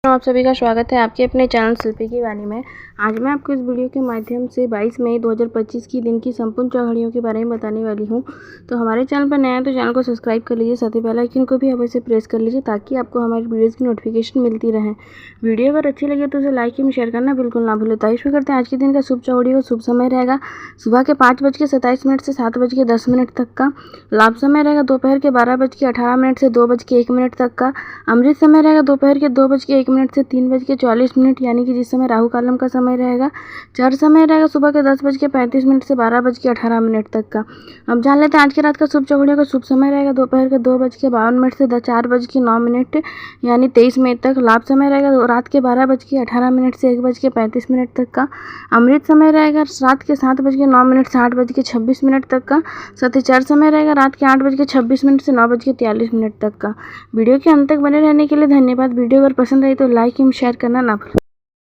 आप सभी का स्वागत है आपके अपने चैनल शिल्पी की वाणी में। आज मैं आपको इस वीडियो के माध्यम से 22 मई 2025 की दिन की संपूर्ण 4 घड़ियों के बारे में बताने वाली हूं। तो हमारे चैनल पर नया है तो चैनल को सब्सक्राइब कर लीजिए, साथ ही बेल आइकन को भी अवश्य प्रेस कर लीजिए ताकि आपको हमारी वीडियोज़ की नोटिफिकेशन मिलती रहे। वीडियो अगर अच्छी लगे तो उसे लाइक एवं शेयर करना बिल्कुल ना भूलें। तो शुरू करते हैं। आज के दिन का शुभ चौड़ी और शुभ समय रहेगा सुबह के 5:27 से 7:10 तक का। लाभ समय रहेगा दोपहर के 12:18 से 2:01 तक का। अमृत समय रहेगा दोपहर के 2:01 से 3:44 यानी कि जिस समय राहु कालम का समय रहेगा। चार समय रहेगा सुबह के 10:35 से 12:18 तक का। अब जान लेते हैं आज की रात का शुभ चौघड़ियों का शुभ समय रहेगा दोपहर के 2:52 से 4:09 यानी 23 मई तक। लाभ समय रहेगा रात के 12:18 से 1:35 तक का। अमृत समय रहेगा रात के 7:09 से 8:26 तक का। सत्यचार समय रहेगा रात के 8:26 से 9:43 तक का। वीडियो के अंत तक बने रहने के लिए धन्यवाद। वीडियो अगर पसंद आई तो लाइक एवं शेयर करना ना भूलें।